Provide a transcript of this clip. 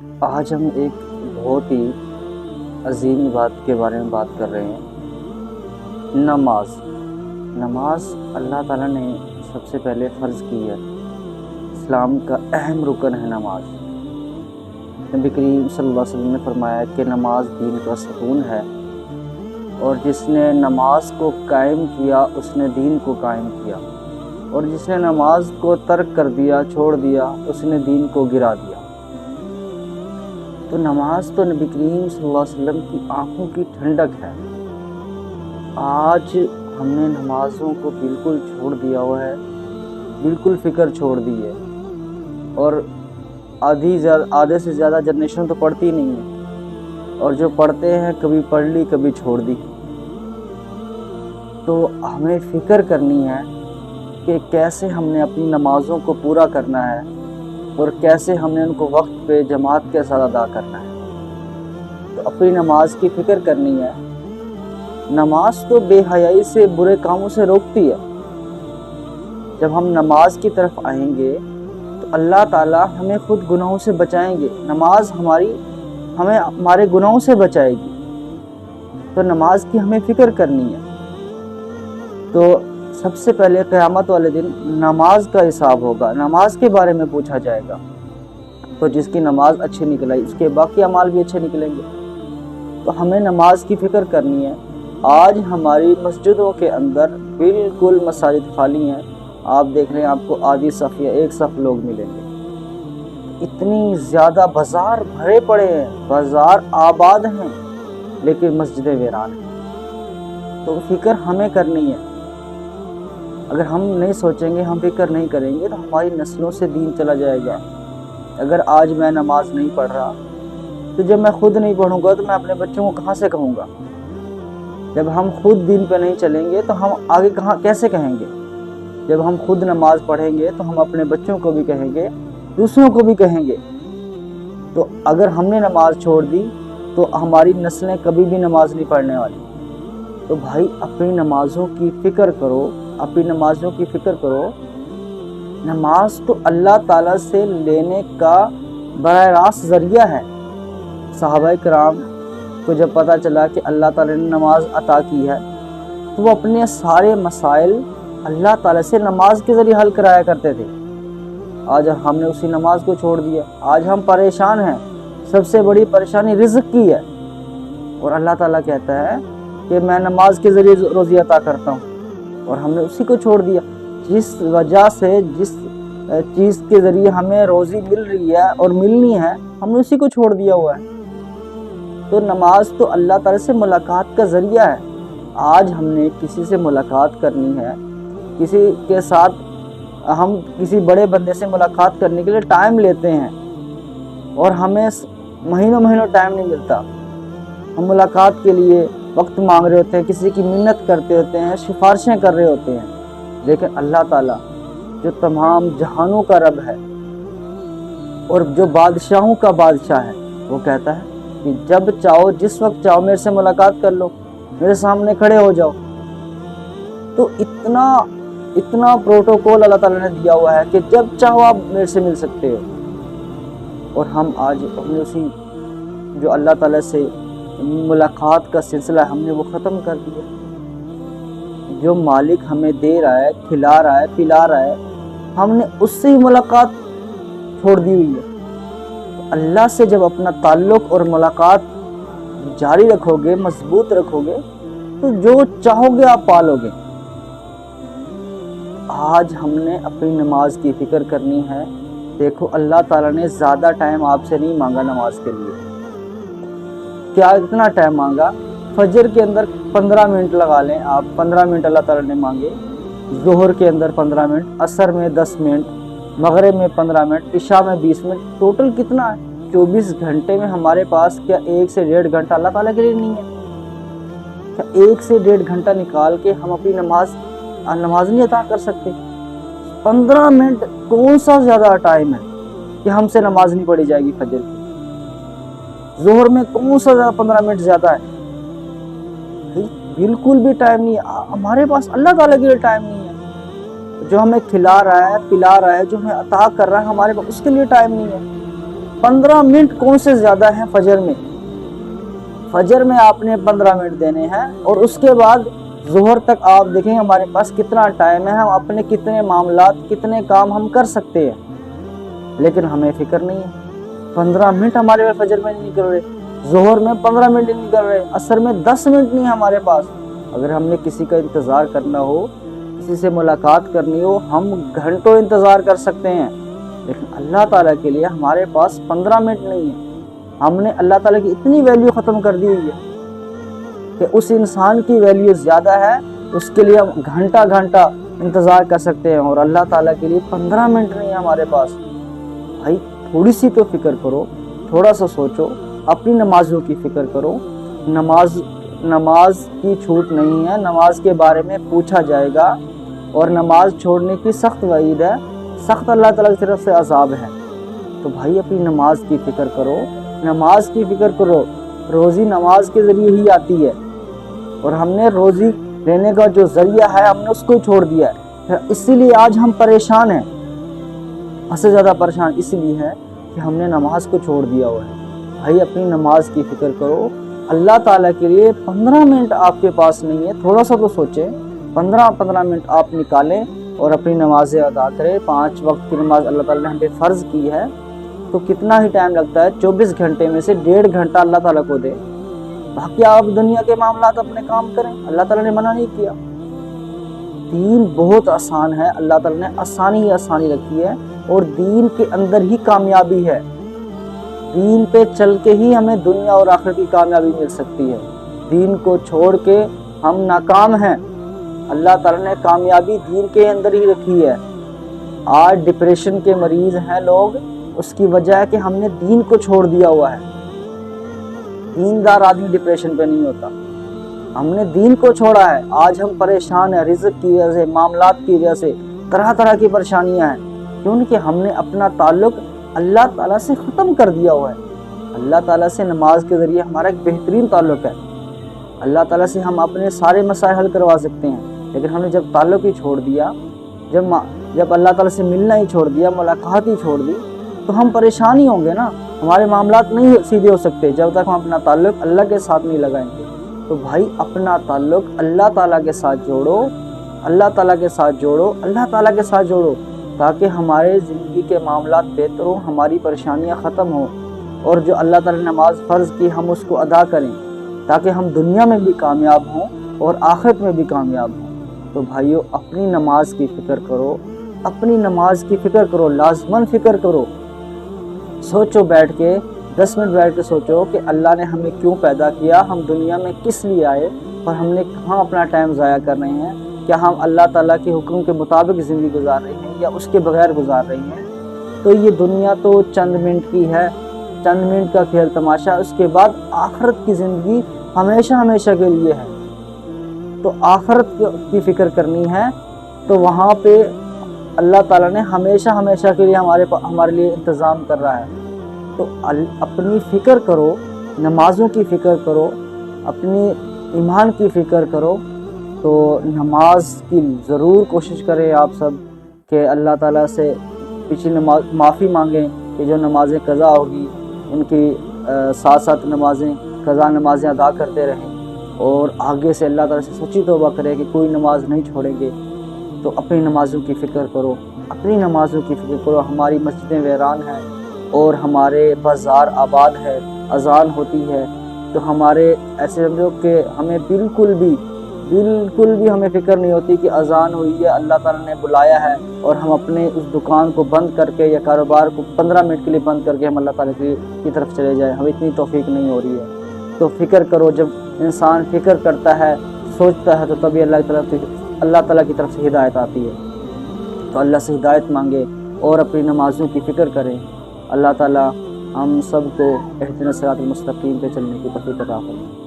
آج ہم ایک بہت ہی عظیم بات کے بارے میں بات کر رہے ہیں، نماز اللہ تعالیٰ نے سب سے پہلے فرض کی ہے۔ اسلام کا اہم رکن ہے نماز۔ نبی کریم صلی اللہ علیہ وسلم نے فرمایا کہ نماز دین کا ستون ہے، اور جس نے نماز کو قائم کیا اس نے دین کو قائم کیا، اور جس نے نماز کو ترک کر دیا، چھوڑ دیا، اس نے دین کو گرا دیا۔ تو نماز تو نبی کریم صلی اللہ علیہ وسلم کی آنکھوں کی ٹھنڈک ہے۔ آج ہم نے نمازوں کو بالکل چھوڑ دیا ہوا ہے، بالکل فکر چھوڑ دی ہے، اور آدھے سے زیادہ جنریشن تو پڑھتی نہیں ہے، اور جو پڑھتے ہیں کبھی پڑھ لی کبھی چھوڑ دی۔ تو ہمیں فکر کرنی ہے کہ کیسے ہم نے اپنی نمازوں کو پورا کرنا ہے، اور کیسے ہم نے ان کو وقت پہ جماعت کے ساتھ ادا کرنا ہے۔ تو اپنی نماز کی فکر کرنی ہے۔ نماز تو بے حیائی سے، برے کاموں سے روکتی ہے۔ جب ہم نماز کی طرف آئیں گے تو اللہ تعالیٰ ہمیں خود گناہوں سے بچائیں گے۔ نماز ہمیں ہمارے گناہوں سے بچائے گی۔ تو نماز کی ہمیں فکر کرنی ہے۔ تو سب سے پہلے قیامت والے دن نماز کا حساب ہوگا، نماز کے بارے میں پوچھا جائے گا۔ تو جس کی نماز اچھی نکل آئی اس کے باقی اعمال بھی اچھے نکلیں گے۔ تو ہمیں نماز کی فکر کرنی ہے۔ آج ہماری مسجدوں کے اندر بالکل مساجد خالی ہیں۔ آپ دیکھ رہے ہیں، آپ کو آدھی صف یا ایک صف لوگ ملیں گے۔ اتنی زیادہ بازار بھرے پڑے ہیں، بازار آباد ہیں، لیکن مسجدیں ویران ہیں۔ تو فکر ہمیں کرنی ہے۔ اگر ہم نہیں سوچیں گے، ہم فکر نہیں کریں گے، تو ہماری نسلوں سے دین چلا جائے گا۔ اگر آج میں نماز نہیں پڑھ رہا تو جب میں خود نہیں پڑھوں گا تو میں اپنے بچوں کو کہاں سے کہوں گا؟ جب ہم خود دین پہ نہیں چلیں گے تو ہم آگے کیسے کہیں گے؟ جب ہم خود نماز پڑھیں گے تو ہم اپنے بچوں کو بھی کہیں گے، دوسروں کو بھی کہیں گے۔ تو اگر ہم نے نماز چھوڑ دی تو ہماری نسلیں کبھی بھی نماز نہیں پڑھنے والی۔ تو بھائی اپنی نمازوں کی فکر کرو، اپنی نمازوں کی فکر کرو۔ نماز تو اللہ تعالیٰ سے لینے کا براہ راست ذریعہ ہے۔ صحابہ کرام کو جب پتہ چلا کہ اللہ تعالیٰ نے نماز عطا کی ہے تو وہ اپنے سارے مسائل اللہ تعالیٰ سے نماز کے ذریعے حل کرایا کرتے تھے۔ آج ہم نے اسی نماز کو چھوڑ دیا، آج ہم پریشان ہیں۔ سب سے بڑی پریشانی رزق کی ہے، اور اللہ تعالیٰ کہتا ہے کہ میں نماز کے ذریعے روزی عطا کرتا ہوں، اور ہم نے اسی کو چھوڑ دیا۔ جس وجہ سے، جس چیز کے ذریعے ہمیں روزی مل رہی ہے اور ملنی ہے، ہم نے اسی کو چھوڑ دیا ہوا ہے۔ تو نماز تو اللہ تعالیٰ سے ملاقات کا ذریعہ ہے۔ آج ہم نے کسی سے ملاقات کرنی ہے، کسی کے ساتھ ہم کسی بڑے بندے سے ملاقات کرنے کے لیے ٹائم لیتے ہیں، اور ہمیں مہینوں ٹائم نہیں ملتا۔ ہم ملاقات کے لیے وقت مانگ رہے ہوتے ہیں، کسی کی منت کرتے ہوتے ہیں، سفارشیں کر رہے ہوتے ہیں، لیکن اللہ تعالیٰ جو تمام جہانوں کا رب ہے اور جو بادشاہوں کا بادشاہ ہے، وہ کہتا ہے کہ جب چاہو، جس وقت چاہو میرے سے ملاقات کر لو، میرے سامنے کھڑے ہو جاؤ۔ تو اتنا پروٹوکول اللہ تعالیٰ نے دیا ہوا ہے کہ جب چاہو آپ میرے سے مل سکتے ہو۔ اور ہم نے اسی جو اللہ تعالیٰ سے ملاقات کا سلسلہ ہم نے وہ ختم کر دیا۔ جو مالک ہمیں دے رہا ہے، کھلا رہا ہے، پلا رہا ہے، ہم نے اس سے ہی ملاقات چھوڑ دی ہوئی ہے۔ اللہ سے جب اپنا تعلق اور ملاقات جاری رکھو گے، مضبوط رکھو گے، تو جو چاہو گے آپ پالو گے۔ آج ہم نے اپنی نماز کی فکر کرنی ہے۔ دیکھو، اللہ تعالیٰ نے زیادہ ٹائم آپ سے نہیں مانگا نماز کے لیے۔ کیا اتنا ٹائم مانگا؟ فجر کے اندر 15 منٹ لگا لیں آپ، 15 منٹ اللہ تعالیٰ نے مانگے۔ ظہر کے اندر 15 منٹ، عصر میں 10 منٹ، مغرب میں 15 منٹ، عشاء میں 20 منٹ، ٹوٹل کتنا ہے؟ 24 گھنٹے میں ہمارے پاس کیا 1 سے 1.5 گھنٹہ اللہ تعالیٰ کے لیے نہیں ہے؟ کیا 1 سے 1.5 گھنٹہ نکال کے ہم اپنی نماز نہیں عطا کر سکتے؟ 15 منٹ کون سا زیادہ ٹائم ہے کہ ہم سے نماز نہیں پڑھی جائے گی فجر کی؟ ظہر میں کون سا 15 منٹ زیادہ ہے؟ بالکل بھی ٹائم نہیں ہے ہمارے پاس، اللہ تعالیٰ کے لیے ٹائم نہیں ہے۔ جو ہمیں کھلا رہا ہے، پلا رہا ہے، جو ہمیں عطا کر رہا ہے، ہمارے پاس اس کے لیے ٹائم نہیں ہے۔ 15 मिनट कौन से ज़्यादा हैं फजर में? फजर में आपने 15 मिनट देने हैं और उसके बाद ज़ोहर तक आप देखें हमारे पास कितना टाइम है, हम अपने कितने मामलात कितने काम हम कर सकते हैं, लेकिन हमें फ़िक्र नहीं है। 15 मिनट हमारे पास फजर में नहीं निकल रहे, ज़ोहर में 15 मिनट नहीं निकल रहे, असर में 10 मिनट नहीं हमारे पास। अगर हमने किसी का इंतज़ार करना हो, किसी से मुलाकात करनी हो, हम घंटों इंतज़ार कर सकते हैं, लेकिन अल्लाह ताला के लिए हमारे पास 15 मिनट नहीं है। हमने अल्लाह ताला की इतनी वैल्यू ख़त्म कर दी हुई है कि उस इंसान की वैल्यू ज़्यादा है, उसके लिए हम घंटा घंटा इंतज़ार कर सकते हैं, और अल्लाह ताला के लिए 15 मिनट नहीं है हमारे पास। भाई थोड़ी सी तो फ़िक्र करो, थोड़ा सा सोचो, अपनी नमाज़ों की फ़िक्र करो। नमाज की छूट नहीं है, नमाज के बारे में पूछा जाएगा, और नमाज छोड़ने की सख्त वईद है, सख्त अल्लाह ताला की तरफ से अज़ाब है। तो भाई अपनी नमाज की फ़िक्र करो, नमाज की फ़िक्र करो। रोज़ी नमाज के ज़रिए ही आती है, और हमने रोज़ी लेने का जो ज़रिया है हमने उसको छोड़ दिया है। इसीलिए आज हम परेशान हैं, सबसे ज़्यादा परेशान इसलिए है कि हमने नमाज को छोड़ दिया हुआ है। भाई अपनी नमाज की फ़िक्र करो। अल्लाह ताला के लिए 15 मिनट आपके पास नहीं है, थोड़ा सा तो सोचें। 15 मिनट आप निकालें और अपनी नमाज़ें अदा करें। 5 वक्त की नमाज अल्लाह ताला ने हम पे फ़र्ज़ की है, तो कितना ही टाइम लगता है, 24 घंटे में से 1.5 घंटा अल्लाह ताला को दे, बाकी आप दुनिया के मामलात अपने काम करें। अल्लाह ताला ने मना नहीं किया। दीन बहुत आसान है, अल्लाह ताला ने आसानी ही आसानी रखी है, और दीन के अंदर ही कामयाबी है। दीन पे चल के ही हमें दुनिया और आखिरत की कामयाबी मिल सकती है। दीन को छोड़ के हम नाकाम हैं। अल्लाह ताला ने कामयाबी दीन के अंदर ही रखी है। आज डिप्रेशन के मरीज़ हैं लोग, उसकी वजह है कि हमने दीन को छोड़ दिया हुआ है। दीनदार आदमी डिप्रेशन पे नहीं होता, हमने दीन को छोड़ा है। आज हम परेशान हैं रिज़्क़ की वजह से, मामलात की वजह से, तरह तरह की परेशानियां हैं, क्योंकि हमने अपना ताल्लुक़ अल्लाह ताला से ख़त्म कर दिया हुआ है। अल्लाह ताला से नमाज के ज़रिए हमारा एक बेहतरीन ताल्लुक़ है। अल्लाह ताला से हम अपने सारे मसाइल हल करवा सकते हैं, लेकिन हमने जब ताल्लुक़ ही छोड़ दिया, जब अल्लाह ताला से मिलना ही छोड़ दिया, मुलाकात ही छोड़ दी, तो हम परेशान ही होंगे ना। हमारे मामलात नहीं सीधे हो सकते जब तक हम अपना ताल्लुक़ अल्लाह के साथ नहीं लगाएंगे। तो भाई अपना ताल्लुक़ अल्लाह ताला के साथ जोड़ो, अल्लाह ताला के साथ जोड़ो, अल्लाह ताला के साथ जोड़ो, ताकि हमारे ज़िंदगी के मामलात बेहतर हों, हमारी परेशानियां ख़त्म हों, और जो अल्लाह ताला ने नमाज फ़र्ज़ की हम उसको अदा करें, ताकि हम दुनिया में भी कामयाब हों और आखिरत में भी कामयाब हों। तो भाइयों अपनी नमाज की फ़िक्र करो, अपनी नमाज की फ़िक्र करो, लाज़मन फ़िक्र करो। सोचो बैठ के, 10 मिनट बैठ के सोचो कि अल्लाह ने हमें क्यों पैदा किया, हम दुनिया में किस लिए आए, और हमने कहाँ अपना टाइम ज़ाया कर रहे हैं। क्या हम अल्लाह ताला के हुक्म के मुताबिक ज़िंदगी गुजार रहे हैं या उसके बगैर गुजार रहे हैं। तो ये दुनिया तो चंद मिनट की है, चंद मिनट का खेल तमाशा, उसके बाद आखिरत की ज़िंदगी हमेशा हमेशा के लिए है। तो आखिरत की फ़िक्र करनी है, तो वहाँ पे अल्लाह ताला ने हमेशा हमेशा के लिए हमारे लिए इंतज़ाम कर रहा है। तो अपनी फ़िक्र करो, नमाज़ों की फ़िक्र करो, अपनी ईमान की फ़िक्र करो। तो नमाज की ज़रूर कोशिश करें आप सब कि अल्लाह ताला से पिछली नमाज माफ़ी मांगें कि जो नमाज़ें कज़ा होगी उनकी साथ साथ कज़ा नमाज़ें अदा करते रहें, और आगे से अल्लाह ताला से सच्ची तौबा करें कि कोई नमाज नहीं छोड़ेंगे। तो अपनी नमाज़ों की फ़िक्र करो, अपनी नमाज़ों की फ़िक्र करो। हमारी मस्जिदें वीरान हैं और हमारे बाज़ार आबाद है, अज़ान होती है, तो हमारे ऐसे समझो कि हमें बिल्कुल भी हमें फ़िक्र नहीं होती कि अज़ान हुई है, अल्लाह ताला ने बुलाया है, और हम अपने उस दुकान को बंद करके या कारोबार को 15 मिनट के लिए बंद करके हम अल्लाह ताला की तरफ चले जाएं। हमें इतनी तौफीक नहीं हो रही है। तो फ़िक्र करो, जब इंसान फ़िक्र करता है, सोचता है, तो तभी अल्लाह ताला की तरफ से हिदायत आती है। तो अल्लाह से हिदायत मांगे और अपनी नमाज़ों की फ़िक्र करें। अल्लाह ताला हम सब को इहदिना सिरातल मुस्तकीम पे चलने की तौफीक अता फरमाए।